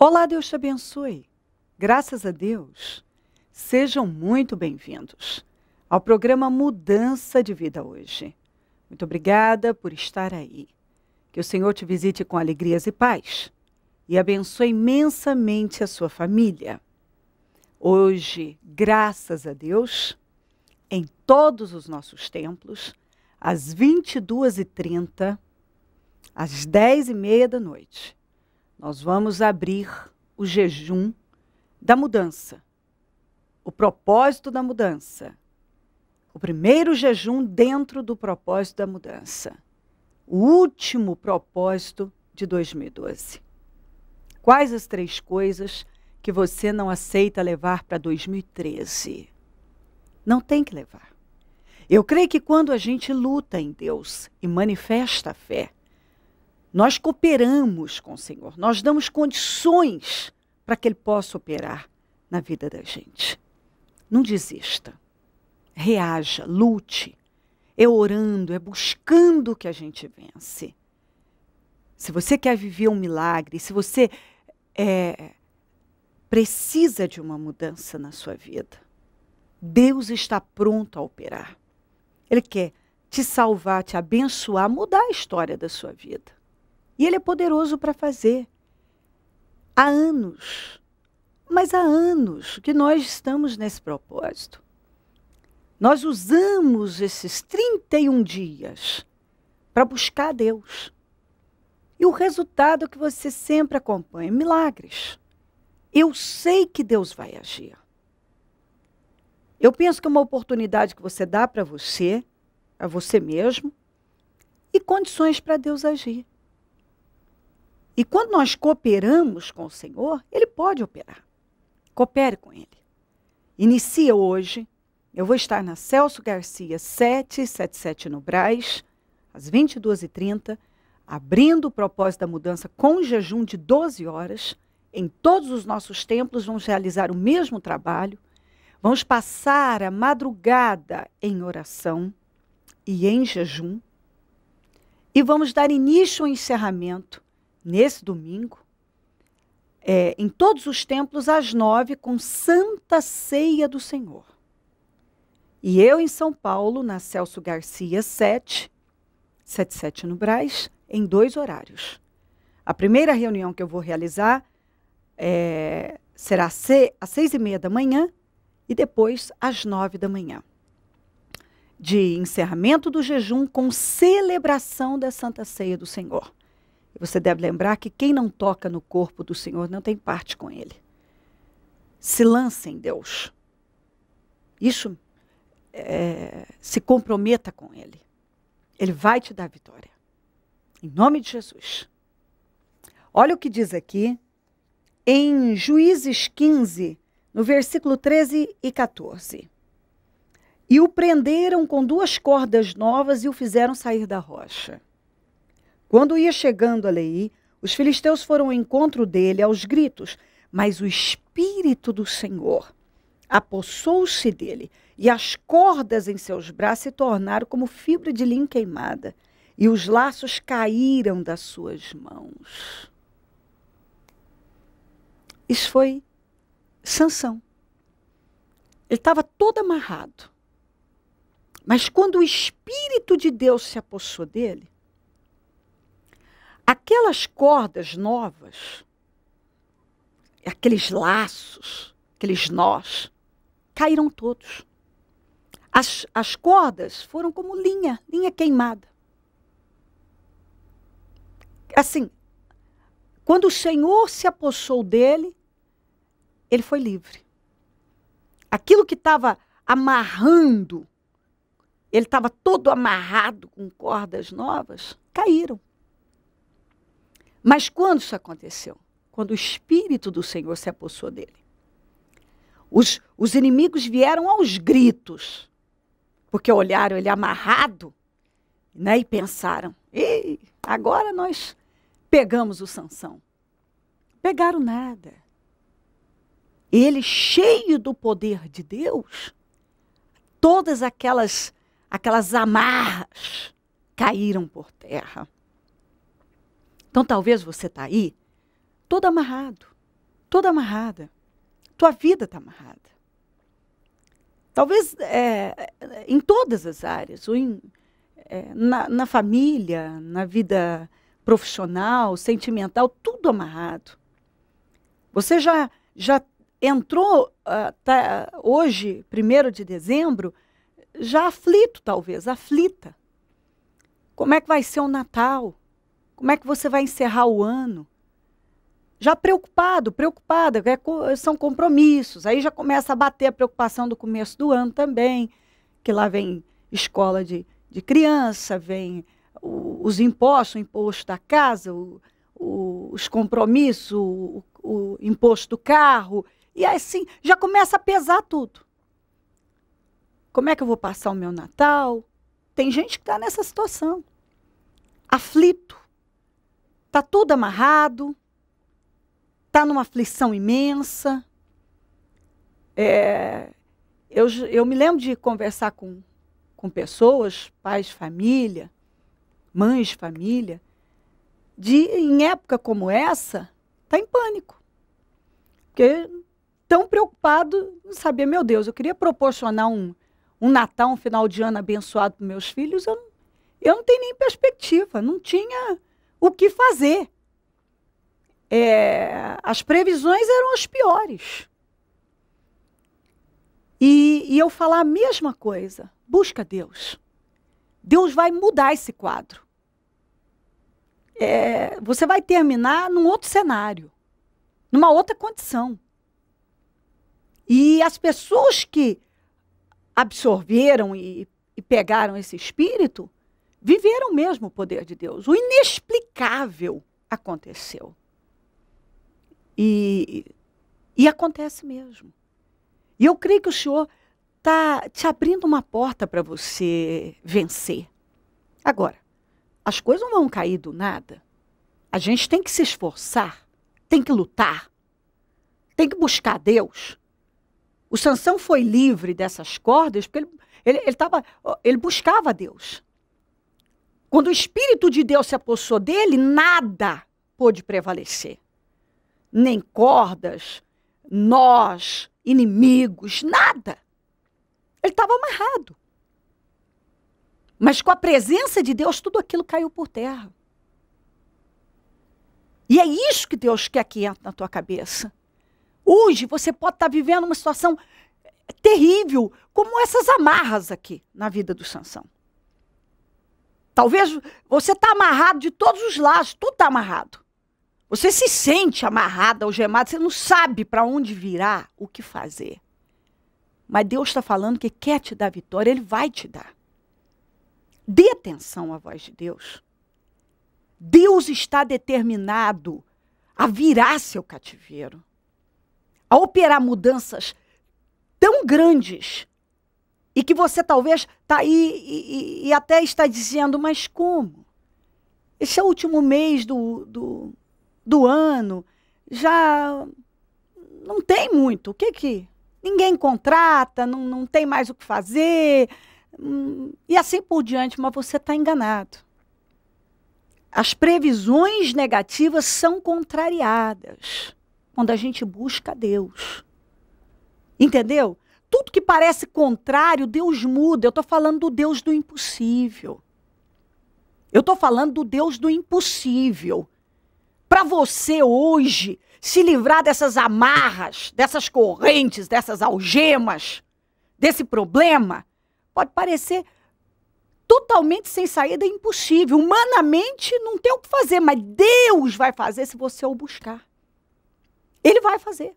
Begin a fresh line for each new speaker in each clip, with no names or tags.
Olá, Deus te abençoe. Graças a Deus, sejam muito bem-vindos ao programa Mudança de Vida hoje. Muito obrigada por estar aí. Que o Senhor te visite com alegrias e paz e abençoe imensamente a sua família. Hoje, graças a Deus, em todos os nossos templos, às 22h30, às 10h30 da noite, nós vamos abrir o jejum da mudança, o propósito da mudança, o primeiro jejum dentro do propósito da mudança, o último propósito de 2012. Quais as 3 coisas que você não aceita levar para 2013? Não tem que levar. Eu creio que quando a gente luta em Deus e manifesta a fé, nós cooperamos com o Senhor, nós damos condições para que Ele possa operar na vida da gente. Não desista, reaja, lute, é orando, é buscando que a gente vence. Se você quer viver um milagre, se você precisa de uma mudança na sua vida, Deus está pronto a operar. Ele quer te salvar, te abençoar, mudar a história da sua vida. E Ele é poderoso para fazer. Há anos, mas há anos que nós estamos nesse propósito. Nós usamos esses 31 dias para buscar a Deus. E o resultado que você sempre acompanha, milagres. Eu sei que Deus vai agir. Eu penso que é uma oportunidade que você dá para você, a você mesmo, e condições para Deus agir. E quando nós cooperamos com o Senhor, Ele pode operar. Coopere com Ele. Inicia hoje. Eu vou estar na Celso Garcia 777 no Brás, às 22h30, abrindo o propósito da mudança com jejum de 12 horas. Em todos os nossos templos vamos realizar o mesmo trabalho. Vamos passar a madrugada em oração e em jejum. E vamos dar início ao encerramento nesse domingo, em todos os templos, às 9h, com Santa Ceia do Senhor. E eu em São Paulo, na Celso Garcia 777 no Brás, em 2 horários. A primeira reunião que eu vou realizar será às 6h30 da manhã e depois às 9h da manhã. De encerramento do jejum com celebração da Santa Ceia do Senhor. E você deve lembrar que quem não toca no corpo do Senhor não tem parte com Ele. Se lance em Deus. Isso, se comprometa com Ele. Ele vai te dar vitória. Em nome de Jesus. Olha o que diz aqui, em Juízes 15, no versículo 13 e 14. E o prenderam com 2 cordas novas e o fizeram sair da rocha. Quando ia chegando a Leí, os filisteus foram ao encontro dele aos gritos, mas o Espírito do Senhor apossou-se dele, e as cordas em seus braços se tornaram como fibra de linho queimada, e os laços caíram das suas mãos. Isso foi Sansão. Ele estava todo amarrado. Mas quando o Espírito de Deus se apossou dele, aquelas cordas novas, aqueles laços, aqueles nós, caíram todos. As cordas foram como linha queimada. Assim, quando o Senhor se apossou dele, ele foi livre. Aquilo que estava amarrando, ele estava todo amarrado com cordas novas, caíram. Mas quando isso aconteceu? Quando o Espírito do Senhor se apossou dele. Os inimigos vieram aos gritos, porque olharam ele amarrado, né, e pensaram, agora nós pegamos o Sansão. Pegaram nada. Ele, cheio do poder de Deus, todas aquelas amarras caíram por terra. Então talvez você está aí todo amarrado. toda amarrada. Tua vida está amarrada. Talvez em todas as áreas, ou na família, na vida profissional, sentimental, tudo amarrado. Você já entrou, hoje, 1º de dezembro, já aflito talvez, aflita. Como é que vai ser o Natal? Como é que você vai encerrar o ano? Já preocupada, são compromissos. Aí já começa a bater a preocupação do começo do ano também, que lá vem escola de criança, vem os impostos, o imposto da casa, os compromissos, o imposto do carro, e assim, já começa a pesar tudo. Como é que eu vou passar o meu Natal? Tem gente que está nessa situação. Aflito. Está tudo amarrado. Está numa aflição imensa. Eu me lembro de conversar com pessoas, pais de família, mães de família, em época como essa, está em pânico. Porque tão preocupado em saber, meu Deus, eu queria proporcionar um Natal, um final de ano abençoado para meus filhos, eu não tenho nem perspectiva, não tinha o que fazer. As previsões eram as piores. E eu falar a mesma coisa, busca Deus. Deus vai mudar esse quadro. Você vai terminar num outro cenário, numa outra condição. E as pessoas que absorveram e pegaram esse espírito, viveram mesmo o poder de Deus. O inexplicável aconteceu. E acontece mesmo. E eu creio que o Senhor está te abrindo uma porta para você vencer. Agora, as coisas não vão cair do nada. A gente tem que se esforçar, tem que lutar, tem que buscar Deus. O Sansão foi livre dessas cordas porque ele buscava Deus. Quando o Espírito de Deus se apossou dele, nada pôde prevalecer. Nem cordas, nós, inimigos, nada. Ele estava amarrado. Mas com a presença de Deus, tudo aquilo caiu por terra. E é isso que Deus quer que entre na tua cabeça. Hoje você pode estar vivendo uma situação terrível, como essas amarras aqui na vida do Sansão. Talvez você está amarrado de todos os lados, tudo está amarrado. Você se sente amarrado, algemado, você não sabe para onde virar, o que fazer. Mas Deus está falando que quer te dar vitória, Ele vai te dar. Dê atenção à voz de Deus. Deus está determinado a virar seu cativeiro, a operar mudanças tão grandes, e que você talvez está aí e até está dizendo, mas como? Esse é o último mês do ano, já não tem muito. O que ninguém contrata, não tem mais o que fazer, e assim por diante, mas você está enganado. As previsões negativas são contrariadas quando a gente busca Deus. Entendeu? Tudo que parece contrário, Deus muda. Eu estou falando do Deus do impossível. Eu estou falando do Deus do impossível. Para você hoje se livrar dessas amarras, dessas correntes, dessas algemas, desse problema, pode parecer totalmente sem saída, impossível. Humanamente não tem o que fazer, mas Deus vai fazer se você o buscar. Ele vai fazer.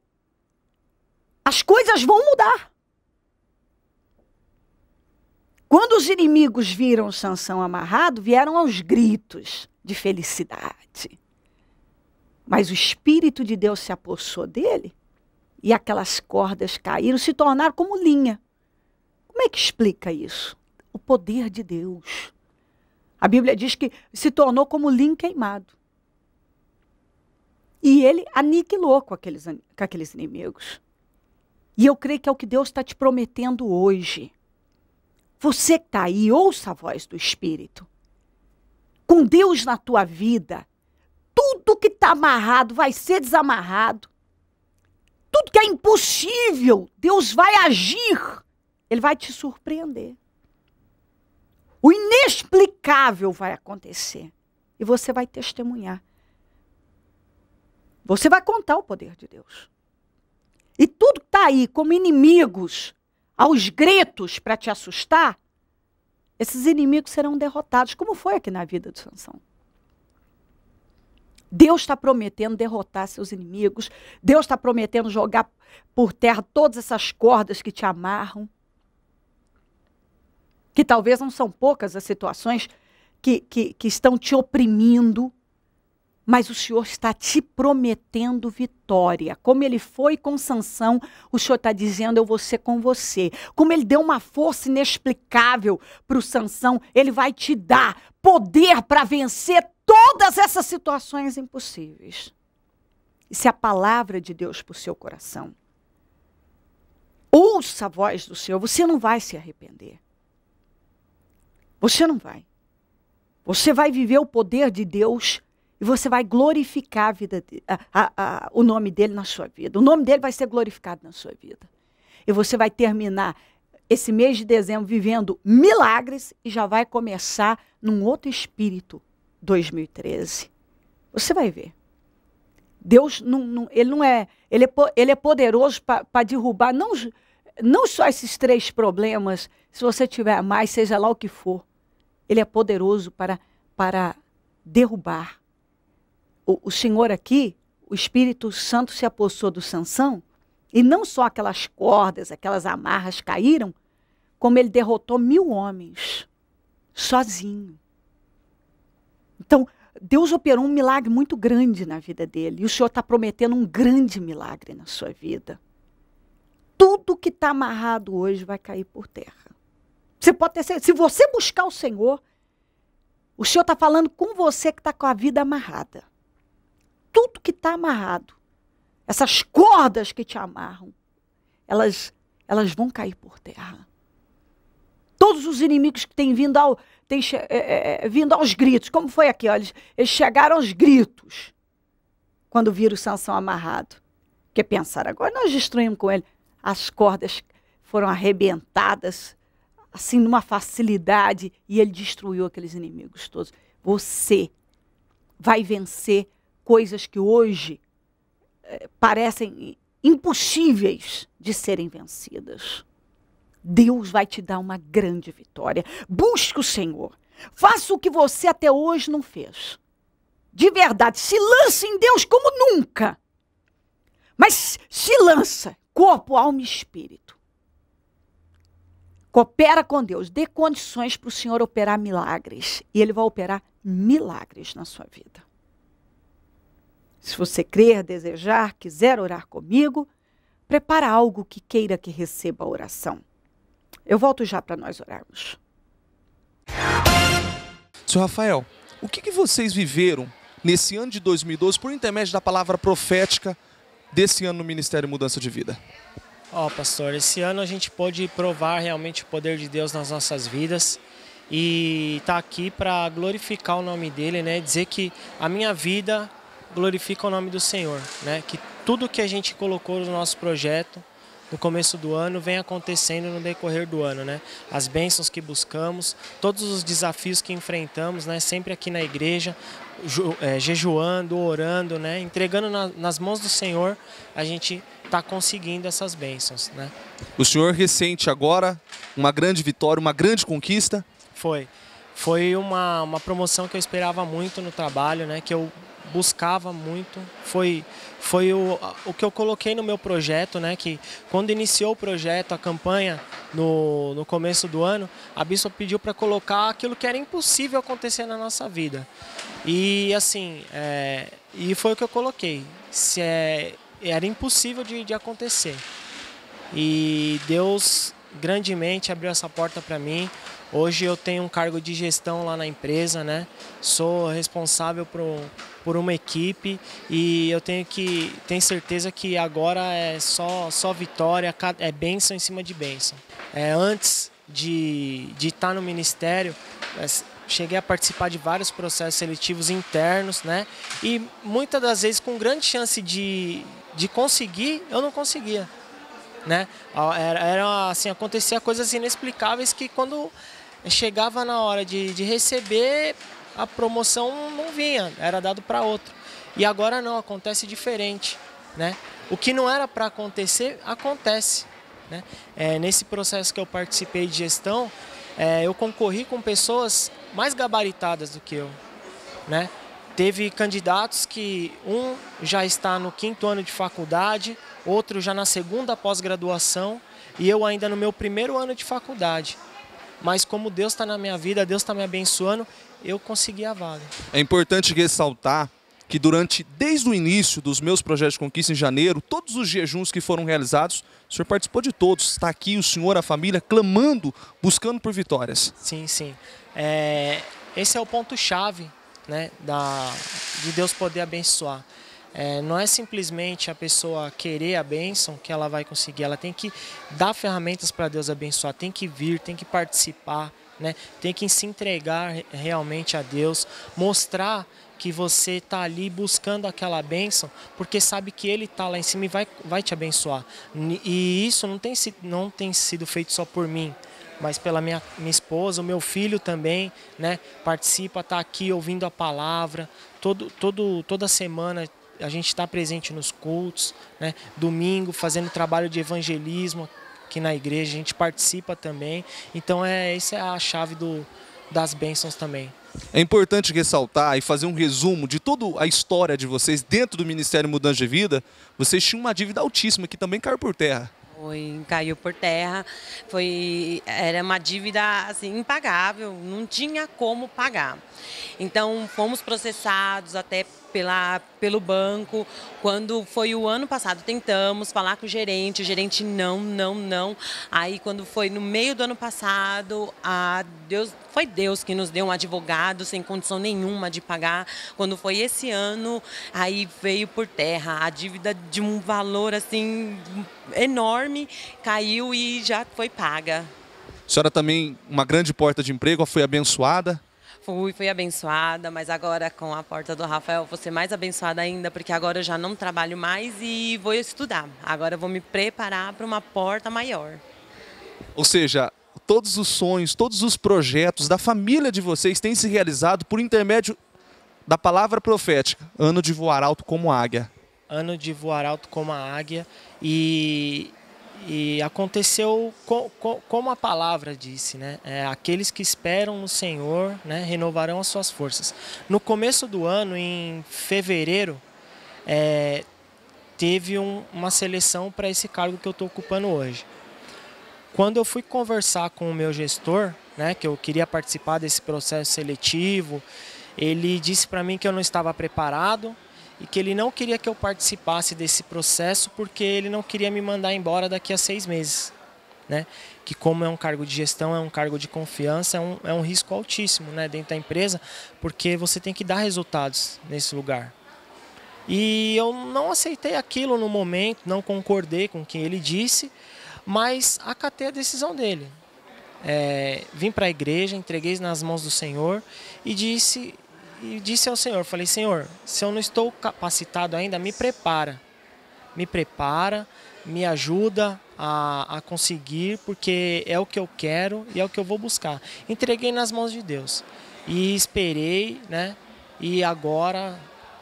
As coisas vão mudar. Quando os inimigos viram Sansão amarrado, vieram aos gritos de felicidade. Mas o Espírito de Deus se apossou dele e aquelas cordas caíram, se tornaram como linha. Como é que explica isso? O poder de Deus. A Bíblia diz que se tornou como linho queimado. E ele aniquilou com aqueles inimigos. E eu creio que é o que Deus está te prometendo hoje. Você que está aí, ouça a voz do Espírito. Com Deus na tua vida, tudo que está amarrado vai ser desamarrado. tudo que é impossível, Deus vai agir. Ele vai te surpreender. O inexplicável vai acontecer. E você vai testemunhar. Você vai contar o poder de Deus. E tudo que está aí como inimigos, aos gritos para te assustar, esses inimigos serão derrotados, como foi aqui na vida de Sansão. Deus está prometendo derrotar seus inimigos. Deus está prometendo jogar por terra todas essas cordas que te amarram. Que talvez não são poucas as situações que estão te oprimindo. Mas o Senhor está te prometendo vitória. Como Ele foi com Sansão, o Senhor está dizendo, eu vou ser com você. Como Ele deu uma força inexplicável para o Sansão, Ele vai te dar poder para vencer todas essas situações impossíveis. Isso é a palavra de Deus para o seu coração. Ouça a voz do Senhor, você não vai se arrepender. Você não vai. Você vai viver o poder de Deus e você vai glorificar a vida o nome dele na sua vida. O nome dele vai ser glorificado na sua vida. E você vai terminar esse mês de dezembro vivendo milagres e já vai começar num outro espírito, 2013. Você vai ver. Deus ele é poderoso para derrubar não só esses 3 problemas, se você tiver mais, seja lá o que for. Ele é poderoso para derrubar. O Senhor aqui, o Espírito Santo se apossou do Sansão, e não só aquelas cordas, aquelas amarras caíram, como ele derrotou 1000 homens, sozinho. Então, Deus operou um milagre muito grande na vida dele, e o Senhor está prometendo um grande milagre na sua vida. Tudo que está amarrado hoje vai cair por terra. Você pode ter certeza, se você buscar o Senhor está falando com você que está com a vida amarrada. Tudo que está amarrado, essas cordas que te amarram, elas vão cair por terra. Todos os inimigos que têm vindo, vindo aos gritos, como foi aqui, olha, eles chegaram aos gritos quando viram Sansão amarrado. Porque pensaram, agora nós destruímos com ele. As cordas foram arrebentadas, assim, numa facilidade, e ele destruiu aqueles inimigos todos. Você vai vencer coisas que hoje parecem impossíveis de serem vencidas. Deus vai te dar uma grande vitória. Busque o Senhor. Faça o que você até hoje não fez. De verdade, se lance em Deus como nunca. Mas se lança, corpo, alma e espírito. Coopera com Deus. Dê condições para o Senhor operar milagres. E Ele vai operar milagres na sua vida. Se você crer, desejar, quiser orar comigo, prepara algo que queira que receba a oração. Eu volto já para nós orarmos.
Senhor Rafael, o que vocês viveram nesse ano de 2012 por intermédio da palavra profética desse ano no Ministério Mudança de Vida?
Pastor, esse ano a gente pôde provar realmente o poder de Deus nas nossas vidas e tá aqui para glorificar o nome dele, né? Dizer que a minha vida glorifica o nome do Senhor, né? Que tudo que a gente colocou no nosso projeto no começo do ano vem acontecendo no decorrer do ano, né? As bênçãos que buscamos, todos os desafios que enfrentamos, né? Sempre aqui na igreja, jejuando, orando, né? Entregando nas mãos do Senhor, a gente está conseguindo essas bênçãos, né?
O senhor ressente agora uma grande vitória, uma grande conquista?
Foi uma promoção que eu esperava muito no trabalho, né? Que eu buscava muito. Foi o que eu coloquei no meu projeto, né? Que quando iniciou o projeto, a campanha no começo do ano, a bispa pediu para colocar aquilo que era impossível acontecer na nossa vida. E assim, e foi o que eu coloquei. Era impossível de acontecer. E Deus grandemente abriu essa porta para mim. Hoje eu tenho um cargo de gestão lá na empresa, né? Sou responsável por uma equipe e eu tenho certeza que agora é só vitória, é bênção em cima de bênção. Antes de estar no ministério, cheguei a participar de vários processos seletivos internos, né? E muitas das vezes com grande chance de de conseguir, eu não conseguia, né? Era assim, acontecia coisas inexplicáveis que quando chegava na hora de receber, a promoção não vinha, era dado para outro. E agora não, acontece diferente, né? O que não era para acontecer, acontece, né? Nesse processo que eu participei de gestão, eu concorri com pessoas mais gabaritadas do que eu, né? Teve candidatos que um já está no 5º ano de faculdade, outro já na 2ª pós-graduação e eu ainda no meu 1º ano de faculdade. Mas como Deus está na minha vida, Deus está me abençoando, eu consegui a vaga.
É importante ressaltar que desde o início dos meus projetos de conquista em janeiro, todos os jejuns que foram realizados, o senhor participou de todos. Está aqui o senhor, a família, clamando, buscando por vitórias.
Sim, sim. Esse é o ponto-chave, né, de Deus poder abençoar. Não é simplesmente a pessoa querer a bênção que ela vai conseguir, ela tem que dar ferramentas para Deus abençoar, tem que vir, tem que participar, né, tem que se entregar realmente a Deus, mostrar que você está ali buscando aquela bênção, porque sabe que Ele está lá em cima e vai te abençoar. E isso não tem sido feito só por mim, mas pela minha esposa, o meu filho também, né, participa, está aqui ouvindo a palavra, toda semana a gente está presente nos cultos, né, domingo fazendo trabalho de evangelismo aqui na igreja, a gente participa também, então essa é a chave das bênçãos também.
É importante ressaltar e fazer um resumo de toda a história de vocês dentro do Ministério Mudança de Vida. Vocês tinham uma dívida altíssima que também caiu por terra.
Caiu por terra, era uma dívida assim, impagável, não tinha como pagar. Então fomos processados até pelo banco. Quando foi o ano passado, tentamos falar com o gerente não. Aí quando foi no meio do ano passado, foi Deus que nos deu um advogado sem condição nenhuma de pagar. Quando foi esse ano, aí veio por terra a dívida de um valor assim enorme, caiu e já foi paga.
A senhora também, uma grande porta de emprego, foi abençoada?
Fui abençoada, mas agora com a porta do Rafael vou ser mais abençoada ainda, porque agora eu já não trabalho mais e vou estudar. Agora eu vou me preparar para uma porta maior.
Ou seja, todos os sonhos, todos os projetos da família de vocês têm se realizado por intermédio da palavra profética. Ano de voar alto como águia.
Ano de voar alto como a águia e aconteceu como a palavra disse, né? Aqueles que esperam no Senhor, né, renovarão as suas forças. No começo do ano, em fevereiro, teve uma seleção para esse cargo que eu estou ocupando hoje. Quando eu fui conversar com o meu gestor, né, que eu queria participar desse processo seletivo, ele disse para mim que eu não estava preparado e que ele não queria que eu participasse desse processo porque ele não queria me mandar embora daqui a 6 meses. Né? Que como é um cargo de gestão, é um cargo de confiança, é um risco altíssimo, né, dentro da empresa, porque você tem que dar resultados nesse lugar. E eu não aceitei aquilo no momento, não concordei com o que ele disse, mas acatei a decisão dele. Vim para a igreja, entreguei nas mãos do Senhor e disse ao Senhor, falei, Senhor, se eu não estou capacitado ainda, me prepara, me ajuda a conseguir, porque é o que eu quero e é o que eu vou buscar. Entreguei nas mãos de Deus e esperei, né? E agora,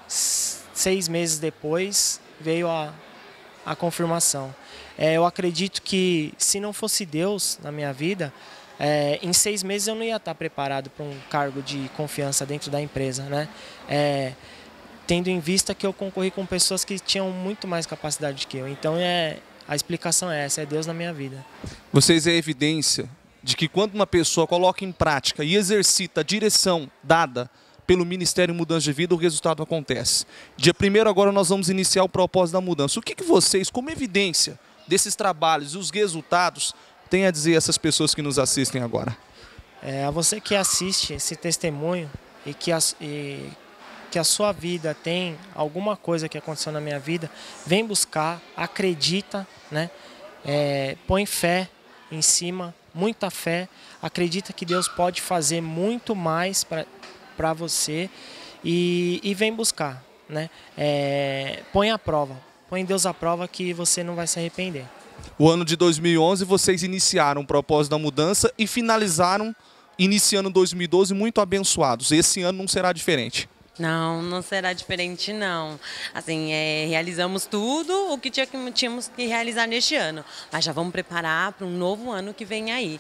6 meses depois, veio a confirmação. Eu acredito que se não fosse Deus na minha vida, em 6 meses eu não ia estar preparado para um cargo de confiança dentro da empresa, né? Tendo em vista que eu concorri com pessoas que tinham muito mais capacidade que eu. Então a explicação é essa, é Deus na minha vida.
Vocês é evidência de que quando uma pessoa coloca em prática e exercita a direção dada pelo Ministério Mudança de Vida, o resultado acontece. Dia 1º agora nós vamos iniciar o propósito da mudança. O que vocês, como evidência desses trabalhos e os resultados, têm a dizer a essas pessoas que nos assistem agora?
A você que assiste esse testemunho e que a sua vida tem alguma coisa que aconteceu na minha vida, vem buscar, acredita, né? Põe fé em cima, muita fé, acredita que Deus pode fazer muito mais para você e vem buscar, né? Põe à prova põe Deus à prova que você não vai se arrepender.
O ano de 2011 vocês iniciaram o propósito da mudança e finalizaram iniciando 2012 muito abençoados. Esse ano não será diferente.
Não, não será diferente não. Assim, realizamos tudo o que tínhamos que realizar neste ano. Mas já vamos preparar para um novo ano que vem aí.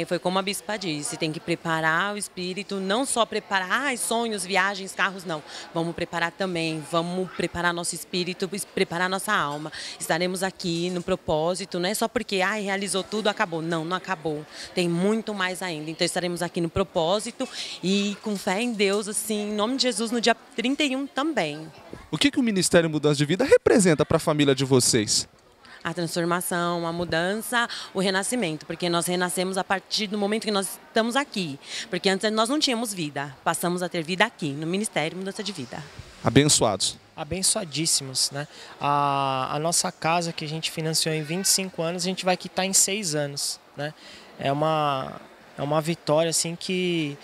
Foi como a bispa disse, tem que preparar o espírito, não só preparar sonhos, viagens, carros, não. Vamos preparar também, vamos preparar nosso espírito, preparar nossa alma. Estaremos aqui no propósito, não é só porque realizou tudo, acabou. Não, não acabou. Tem muito mais ainda. Então estaremos aqui no propósito e com fé em Deus, assim, em nome de Jesus, no dia 31 também.
O que o Ministério Mudança de Vida representa para a família de vocês?
A transformação, a mudança, o renascimento, porque nós renascemos a partir do momento que nós estamos aqui. Porque antes nós não tínhamos vida, passamos a ter vida aqui, no Ministério Mudança de Vida.
Abençoados.
Abençoadíssimos, né? A nossa casa que a gente financiou em 25 anos, a gente vai quitar em 6 anos, né? É uma vitória assim que...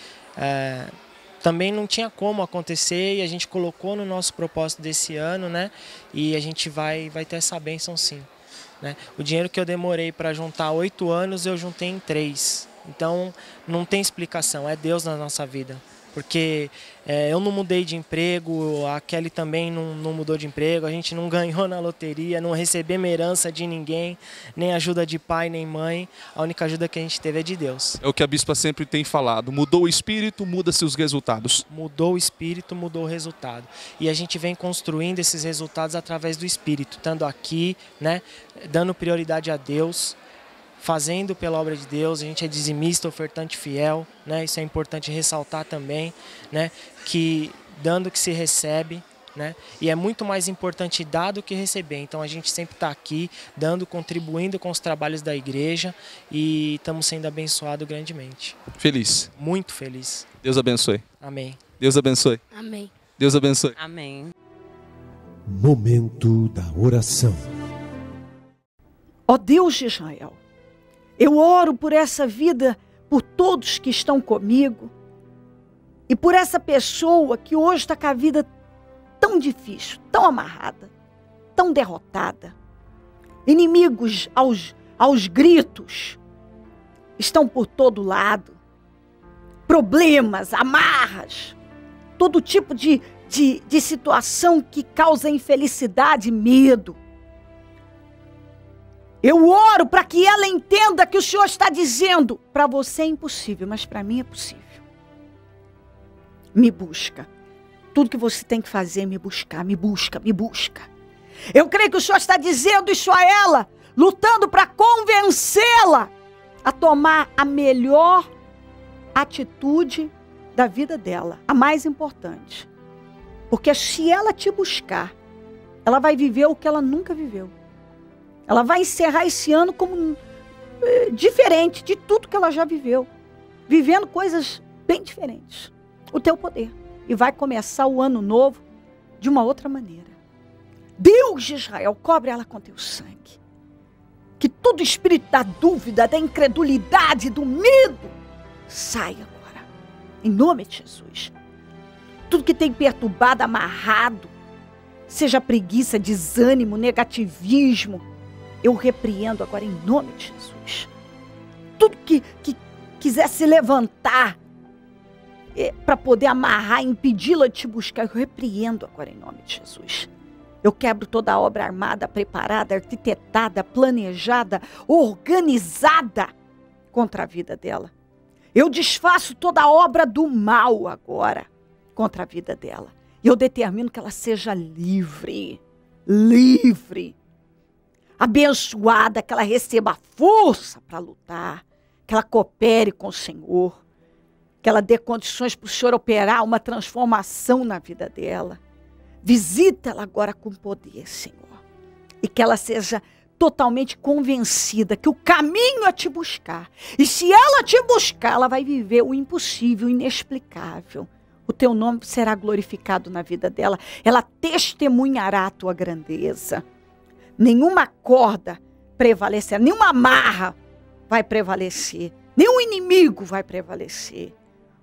também não tinha como acontecer e a gente colocou no nosso propósito desse ano, né? E a gente vai ter essa bênção sim, né? O dinheiro que eu demorei para juntar 8 anos, eu juntei em 3. Então, não tem explicação, é Deus na nossa vida. Porque eu não mudei de emprego, a Kelly também não mudou de emprego, a gente não ganhou na loteria, não recebemos herança de ninguém, nem ajuda de pai nem mãe, a única ajuda que a gente teve é de Deus.
É o que a bispa sempre tem falado, mudou o espírito, muda-se os resultados.
Mudou o espírito, mudou o resultado. E a gente vem construindo esses resultados através do espírito, estando aqui, né, dando prioridade a Deus, fazendo pela obra de Deus. A gente é dizimista, ofertante fiel, né? Isso é importante ressaltar também, né? Que dando que se recebe, né? E é muito mais importante dar do que receber. Então a gente sempre está aqui, dando, contribuindo com os trabalhos da igreja e estamos sendo abençoados grandemente.
Feliz.
Muito feliz.
Deus abençoe.
Amém.
Deus abençoe.
Amém.
Deus abençoe.
Amém.
Momento da oração.
Ó Deus de Israel, eu oro por essa vida, por todos que estão comigo e por essa pessoa que hoje está com a vida tão difícil, tão amarrada, tão derrotada. Inimigos aos gritos estão por todo lado. Problemas, amarras, todo tipo de situação que causa infelicidade e medo. Eu oro para que ela entenda que o Senhor está dizendo, para você é impossível, mas para mim é possível. Me busca. Tudo que você tem que fazer é me buscar, me busca, me busca. Eu creio que o Senhor está dizendo isso a ela, lutando para convencê-la a tomar a melhor atitude da vida dela, a mais importante. Porque se ela te buscar, ela vai viver o que ela nunca viveu. Ela vai encerrar esse ano como diferente de tudo que ela já viveu. Vivendo coisas bem diferentes. O teu poder. E vai começar o ano novo de uma outra maneira. Deus de Israel, cobre ela com teu sangue. Que todo espírito da dúvida, da incredulidade, do medo, saia agora. Em nome de Jesus. Tudo que tem perturbado, amarrado, seja preguiça, desânimo, negativismo, eu repreendo agora em nome de Jesus. Tudo que quiser se levantar para poder amarrar, impedi-la de te buscar, eu repreendo agora em nome de Jesus. Eu quebro toda a obra armada, preparada, arquitetada, planejada, organizada contra a vida dela. Eu desfaço toda a obra do mal agora contra a vida dela. E eu determino que ela seja livre, livre. Abençoada, que ela receba força para lutar, que ela coopere com o Senhor, que ela dê condições para o Senhor operar uma transformação na vida dela. Visita ela agora com poder, Senhor, e que ela seja totalmente convencida que o caminho é te buscar. E se ela te buscar, ela vai viver o impossível, o inexplicável. O teu nome será glorificado na vida dela, ela testemunhará a tua grandeza. Nenhuma corda prevalecerá, nenhuma amarra vai prevalecer, nenhum inimigo vai prevalecer.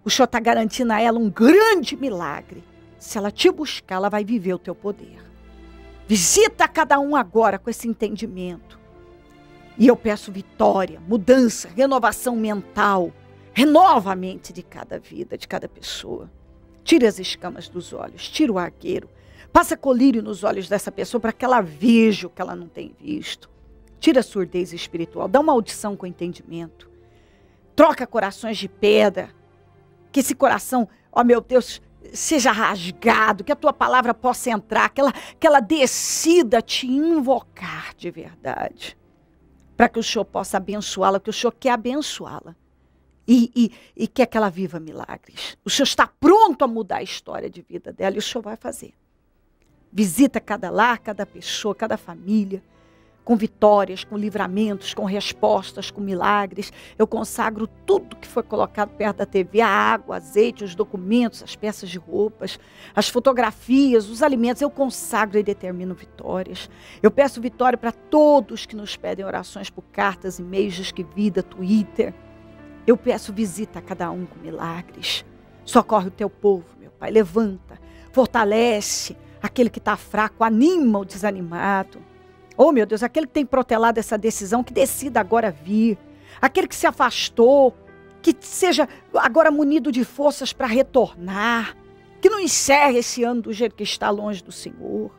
O Senhor está garantindo a ela um grande milagre. Se ela te buscar, ela vai viver o teu poder. Visita cada um agora com esse entendimento. E eu peço vitória, mudança, renovação mental. Renova a mente de cada vida, de cada pessoa. Tira as escamas dos olhos, tira o argueiro. Passa colírio nos olhos dessa pessoa para que ela veja o que ela não tem visto. Tira a surdez espiritual, dá uma audição com entendimento. Troca corações de pedra. Que esse coração, ó meu Deus, seja rasgado, que a tua palavra possa entrar, que ela decida te invocar de verdade. Para que o Senhor possa abençoá-la, que o Senhor quer abençoá-la. E quer que ela viva milagres. O Senhor está pronto a mudar a história de vida dela e o Senhor vai fazer. Visita cada lar, cada pessoa, cada família, com vitórias, com livramentos, com respostas, com milagres. Eu consagro tudo que foi colocado perto da TV, a água, o azeite, os documentos, as peças de roupas, as fotografias, os alimentos. Eu consagro e determino vitórias. Eu peço vitória para todos que nos pedem orações por cartas, e-mails, Disque Vida, Twitter. Eu peço visita a cada um com milagres. Socorre o teu povo, meu Pai. Levanta, fortalece aquele que está fraco, anima o desanimado. Oh, meu Deus, aquele que tem protelado essa decisão, que decida agora vir. Aquele que se afastou, que seja agora munido de forças para retornar. Que não encerre esse ano do jeito que está longe do Senhor.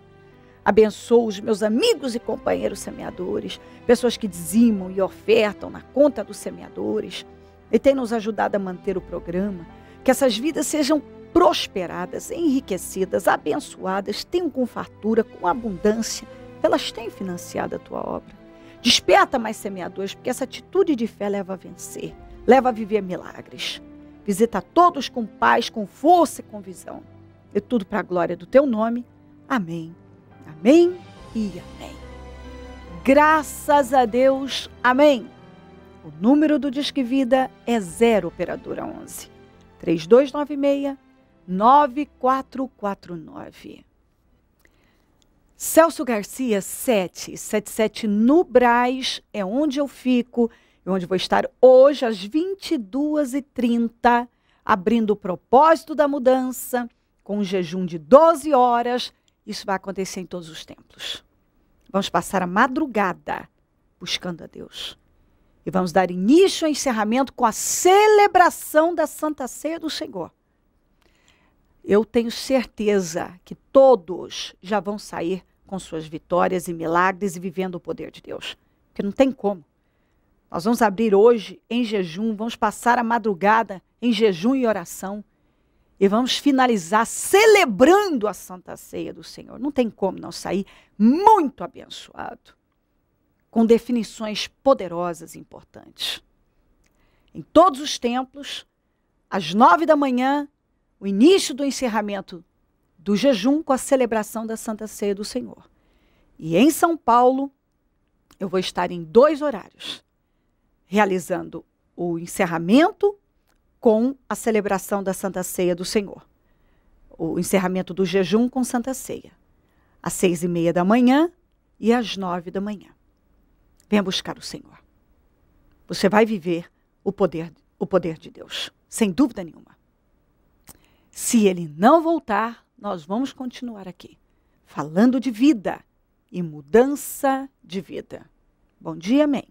Abençoa os meus amigos e companheiros semeadores, pessoas que dizimam e ofertam na conta dos semeadores. E tem nos ajudado a manter o programa. Que essas vidas sejam prosperadas, enriquecidas, abençoadas, tenham com fartura, com abundância. Elas têm financiado a tua obra. Desperta mais semeadores, porque essa atitude de fé leva a vencer, leva a viver milagres. Visita todos com paz, com força e com visão. E tudo para a glória do teu nome. Amém. Amém e amém. Graças a Deus. Amém. O número do Disque Vida é 0 operadora 11 3296-9449. Celso Garcia, 777 no Brás, é onde eu fico, e onde vou estar hoje às 22h30, abrindo o propósito da mudança, com um jejum de 12 horas. Isso vai acontecer em todos os templos. Vamos passar a madrugada buscando a Deus. E vamos dar início ao encerramento com a celebração da Santa Ceia do Senhor. Eu tenho certeza que todos já vão sair com suas vitórias e milagres e vivendo o poder de Deus. Porque não tem como. Nós vamos abrir hoje em jejum, vamos passar a madrugada em jejum e oração. E vamos finalizar celebrando a Santa Ceia do Senhor. Não tem como não sair muito abençoado. Com definições poderosas e importantes. Em todos os templos, às 9 da manhã, o início do encerramento do jejum com a celebração da Santa Ceia do Senhor. E em São Paulo, eu vou estar em 2 horários, realizando o encerramento com a celebração da Santa Ceia do Senhor. O encerramento do jejum com Santa Ceia. Às 6h30 da manhã e às 9 da manhã. Venha buscar o Senhor. Você vai viver o poder de Deus, sem dúvida nenhuma. Se Ele não voltar, nós vamos continuar aqui, falando de vida e mudança de vida. Bom dia, amém.